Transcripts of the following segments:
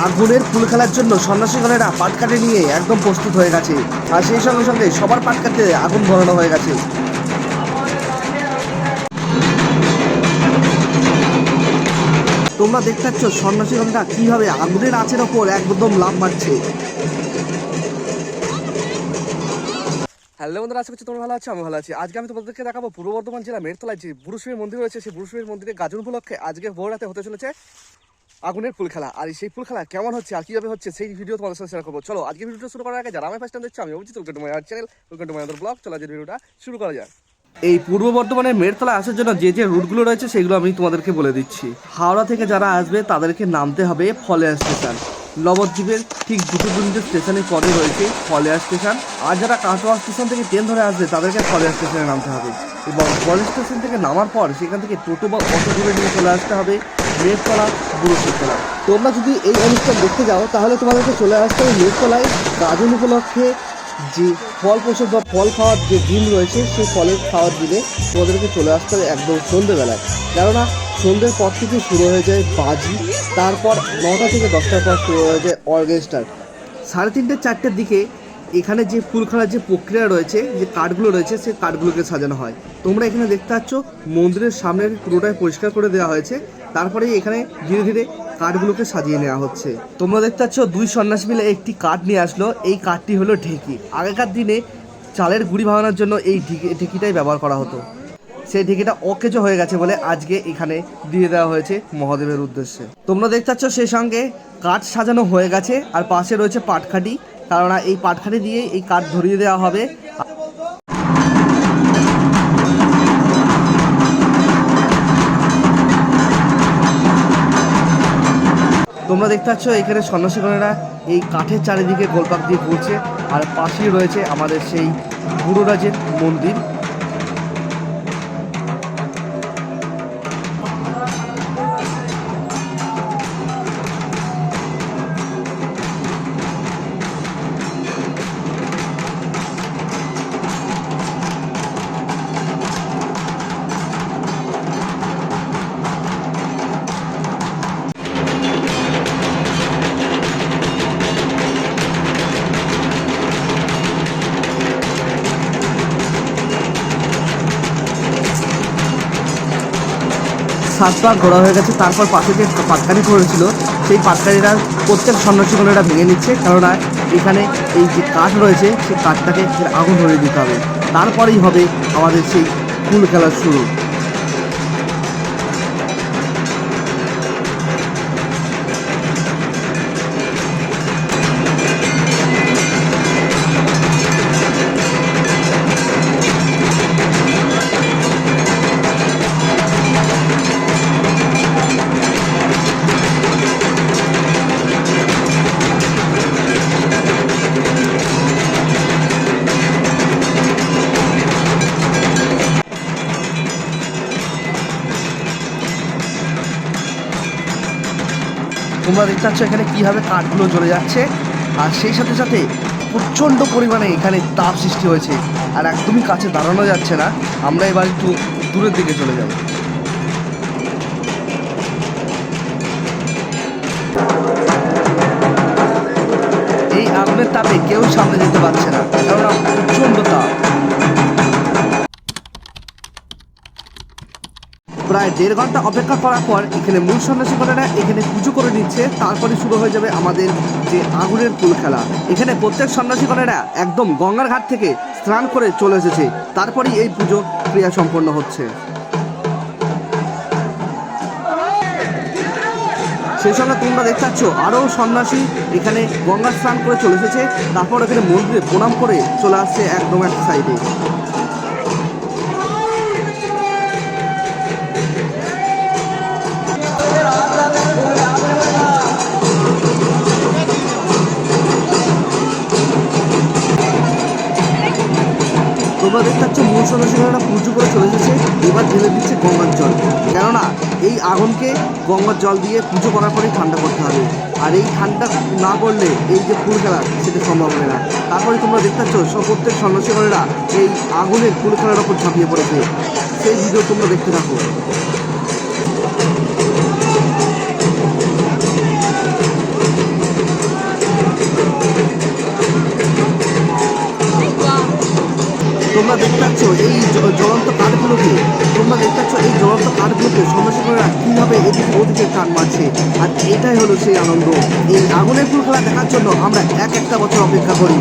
আগুনের ফুল খেলার জন্য সন্ন্যাসীগণেরা পাট কাঠি নিয়ে একদম প্রস্তুত হয়ে গেছে। আর সেই সঙ্গে সঙ্গে সবার পাট কাঠে আগুন ধরানো হয়ে গেছে। তোমরা দেখতে পাচ্ছ সন্ন্যাসীগণরা কিভাবে আগুনের আঁচের ওপর একদম লাফ মারছে। হ্যালো বন্ধুরা, আশা করছি তোমরা ভালো আছো, আমি ভালো আছি। আজকে আমি তোমাদেরকে দেখাবো পূর্ব বর্ধমান জেলা মেরতলায় যে বুড়ুশুমির মন্দির রয়েছে, সেই বুড়ুশুমির মন্দিরে গাজন উপলক্ষে আজকে ভোর রাতে হতে চলেছে আগুনের ফুল খেলা। আর সেই ফুল খেলা কেমন হচ্ছে আর কিভাবে হচ্ছে সেই ভিডিও তোমাদের সাথে শেয়ার করবো। চলো আজকে ভিডিওটা শুরু করার আগে যারা আমি ফার্স্ট টাইম দেখছো, আমি Abhijit, welcome to my channel, welcome to my other blog. চলো আজকে ভিডিওটা শুরু করা যায়। এই পূর্ব বর্ধমানের মেরতলা আসার জন্য যে যে রুটগুলো রয়েছে সেগুলো আমি তোমাদেরকে বলে দিচ্ছি। হাওড়া থেকে যারা আসবে তাদেরকে নামতে হবে ফলেয়ার স্টেশন। নবদ্বীপের ঠিক 2-3 স্টেশনে পরে রয়েছে ফলেয়ার স্টেশন। আর যারা কাটোয়া স্টেশন থেকে ট্রেন ধরে আসবে তাদেরকে ফলেয়ার স্টেশনে নামতে হবে, এবং ফলেয়ার স্টেশন থেকে নামার পর সেখান থেকে টোটো বা অটো ধরে নিয়ে চলে আসতে হবে মেরতলা বুড়োশুমিতলা। তোমরা যদি এই অনুষ্ঠান দেখতে যাও তাহলে তোমাদেরকে চলে আসতে হবে মেরতলায় গাজন উপলক্ষে যে ফল প্রসাদ বা ফল খাওয়ার যে দিন রয়েছে সেই ফলের খাওয়ার দিনে তোমাদেরকে চলে আসতে হবে একদম সন্ধ্যেবেলায়। কেননা সন্ধ্যের পর থেকে শুরু হয়ে যায় বাজি, তারপর 9টা থেকে 10টার পর শুরু হয়ে যায় অর্কেস্ট্রা। 3:30-4টের দিকে এখানে যে ফুল খেলার যে প্রক্রিয়া রয়েছে, যে কাঠগুলো রয়েছে সেই কাঠগুলোকে সাজানো হয়। তোমরা এখানে দেখতে পাচ্ছ মন্দিরের সামনের পুরোটাই পরিষ্কার করে দেওয়া হয়েছে, তারপরে এখানে ধীরে ধীরে কাঠগুলোকে সাজিয়ে নেওয়া হচ্ছে। তোমরা দেখতে পাচ্ছ 2 সন্ন্যাসী মিলে একটি কাঠ নিয়ে আসলো। এই কাঠটি হলো ঢেকি। আগেকার দিনে চালের গুঁড়ি ভাঙানোর জন্য এই ঢেকিটাই ব্যবহার করা হতো। সেই ঢেকিটা অকেজো হয়ে গেছে বলে আজকে এখানে দিয়ে দেওয়া হয়েছে মহাদেবের উদ্দেশ্যে। তোমরা দেখতে পাচ্ছ সেই সঙ্গে কাঠ সাজানো হয়ে গেছে, আর পাশে রয়েছে পাটখাটি, কারণ এই পাটখাটি দিয়ে এই কাঠ ধরিয়ে দেওয়া হবে। তোমরা দেখতে পাচ্ছ এখানে সন্ন্যাসীগণেরা এই কাঠের চারিদিকে গোলপাক দিয়ে ঘুরছে, আর পাশেই রয়েছে আমাদের সেই বুড়োরাজের মন্দির। সাতবার ঘোরা হয়ে গেছে, তারপর পাশে যে পাটকারি করেছিল সেই পাটকারিটা প্রত্যেক সন্ন্যাসীগণেরা ভেঙে নিচ্ছে, কেননা এখানে এই যে কাঠ রয়েছে সেই কাঠটাকে আগুন ধরিয়ে দিতে হবে, তারপরেই হবে আমাদের সেই ফুল খেলার শুরু। তোমরা দেখতে পাচ্ছ এখানে কীভাবে কাঠগুলো জ্বলে যাচ্ছে, আর সেই সাথে সাথে প্রচণ্ড পরিমাণে এখানে তাপ সৃষ্টি হয়েছে, আর একদমই কাছে দাঁড়ানো যাচ্ছে না। আমরা এবার একটু দূরের দিকে চলে যাব। এই আগুনের তাপে কেউ সামনে যেতে পারছে না, কেননা প্রচণ্ড তাপ। প্রায় 1.5 ঘন্টা অপেক্ষা করার পর এখানে মূল সন্ন্যাসীগণেরা এখানে পুজো করে নিচ্ছে, তারপরে শুরু হয়ে যাবে আমাদের যে আগুনের ফুল খেলা। এখানে প্রত্যেক সন্ন্যাসীগণেরা একদম গঙ্গার ঘাট থেকে স্নান করে চলে এসেছে, তারপরেই এই পুজো ক্রিয়া সম্পন্ন হচ্ছে। সেই সঙ্গে তোমরা দেখতে পাচ্ছ আরও সন্ন্যাসী এখানে গঙ্গা স্নান করে চলে এসেছে, তারপর এখানে মন্দিরে প্রণাম করে চলে আসছে একদম এক সাইডে। তোমরা দেখতে পাচ্ছ মূল সন্ন্যাসীরা পুজো করে চলে এসেছে, এবার ঢেলে দিচ্ছে গঙ্গার জল, কেননা এই আগুনকে গঙ্গার জল দিয়ে পুজো করার পরেই ঠান্ডা করতে হবে, আর এই ঠান্ডা না করলে এই যে ফুল খেলা সেটা সম্ভব হবে না। তারপরে তোমরা দেখতে পাচ্ছ প্রত্যেক সন্ন্যাসীরা এই আগুনের ফুল খেলার ওপর ঝাঁপিয়ে পড়েছে। সেই ভিডিও তোমরা দেখতে থাকো। তোমরা দেখতে পাচ্ছ এই জ্বলন্ত কাঠগুলোকে সন্ন্যাসীরা কীভাবে এদিকে ওদিকে টান মারছে। আর এটাই হলো সেই আনন্দ। এই আগুনের ফুল খেলা দেখার জন্য আমরা একটা বছর অপেক্ষা করি।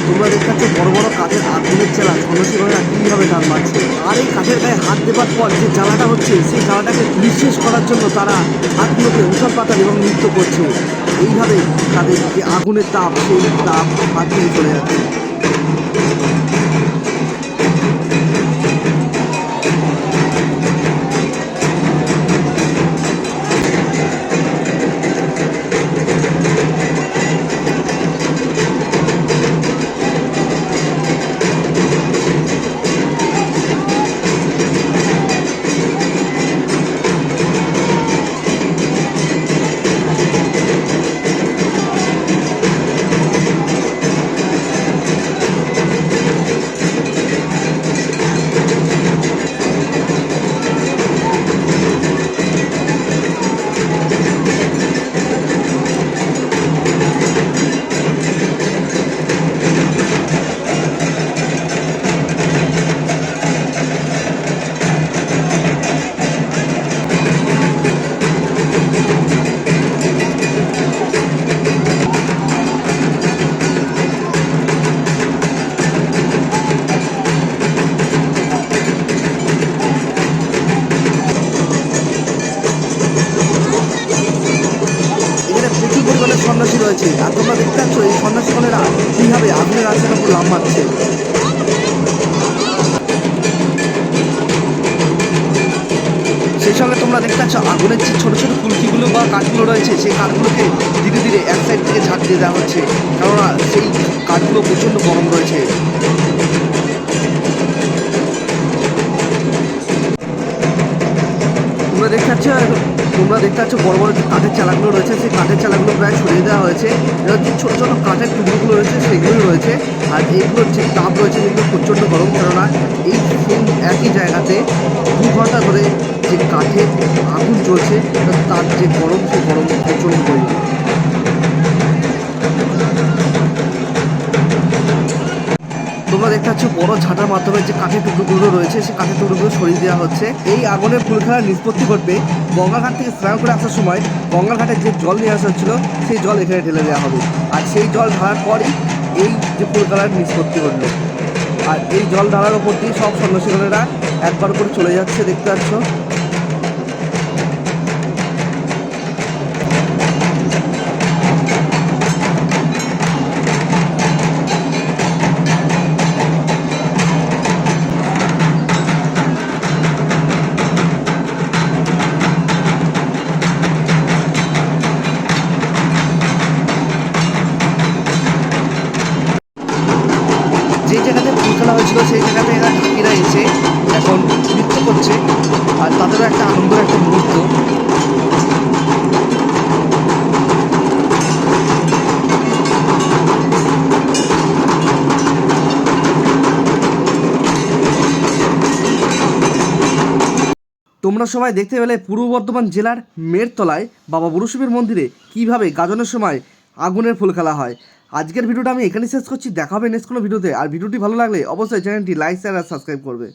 তোমরা দেখতে পাচ্ছ বড় বড় কাঠের আগুনের চালা সন্ন্যাসীরা কীভাবে টান মারছে। আর এই কাঠের গায়ে হাত দেবার পর যে জ্বালাটা হচ্ছে সেই জ্বালাটাকে নিঃশেষ করার জন্য তারা হাতগুলোকে উঠান পাতান এবং নৃত্য করছে। এইভাবে তাদের যে আগুনের তাপ সেই তাপ হাত থেকে চলে যাচ্ছে। সন্ন্যাসী রয়েছে আর তোমরা দেখতে পাচ্ছ এই সন্ন্যাসীগণেরা কীভাবে আগুনের আশের উপর লাভ মারছে। সেই সঙ্গে তোমরা দেখতে পাচ্ছ আগুনের যে ছোটো ছোটো ফুলকিগুলো বা কাঠগুলো রয়েছে সেই কাঠগুলোকে ধীরে ধীরে এক সাইড থেকে ঝাঁক দিয়ে দেওয়া হচ্ছে, কেননা সেই কাঠগুলো প্রচণ্ড গরম রয়েছে। তোমরা দেখতে পাচ্ছ বড় বড় যে কাঠের চালাগুলো রয়েছে সেই কাঠের চালাগুলো প্রায় সরিয়ে দেওয়া হয়েছে। এবার যে ছোটো ছোটো কাঠের টুকরোগুলো রয়েছে সেগুলোই রয়েছে। আর এইগুলোর যে তাপ রয়েছে সেগুলো প্রচণ্ড গরম, কেননা এই একই জায়গাতে 2 ঘন্টা ধরে যে কাঠের আগুন চলছে তার যে গরম সেই গরম প্রচণ্ড পরিমাণ। তোমরা দেখতে পাচ্ছ বড় ঝাঁটার মাধ্যমে যে কাঠের টুকরোগুলো রয়েছে সেই কাঠের টুকরোগুলো সরিয়ে দেওয়া হচ্ছে। এই আগুনের ফুল খেলার নিষ্পত্তি ঘটবে গঙ্গাঘাট থেকে স্নান করে আসার সময়। গঙ্গার ঘাটে যে জল নিয়ে আসা হচ্ছিল সেই জল এখানে ঢেলে দেওয়া হবে, আর সেই জল ঢালার পরই এই যে ফুল খেলার নিষ্পত্তি ঘটলো। আর এই জল ঢালার ওপর দিয়ে সব সন্ন্যাসীগণেরা একবার করে চলে যাচ্ছে, দেখতে পাচ্ছ। যে জায়গাতে ফুল খেলা হয়েছিল সেই জায়গাতে এরা ঢাকিরা এসে এখন নৃত্য করছে, আর তাদেরও একটা আনন্দের একটা মুহূর্ত। তোমরা সবাই দেখতে পেলে পূর্ব বর্ধমান জেলার মেরতলায় বাবা বুড়োশিবের মন্দিরে কীভাবে গাজনের সময় আগুনের ফুল খেলা হয়। আজকের ভিডিওটা আমি এখানেই শেষ করছি, দেখা হবে নেক্সট কোনো ভিডিওতে। আর ভিডিওটি ভালো লাগলে অবশ্যই চ্যানেলটি লাইক শেয়ার আর সাবস্ক্রাইব করবে।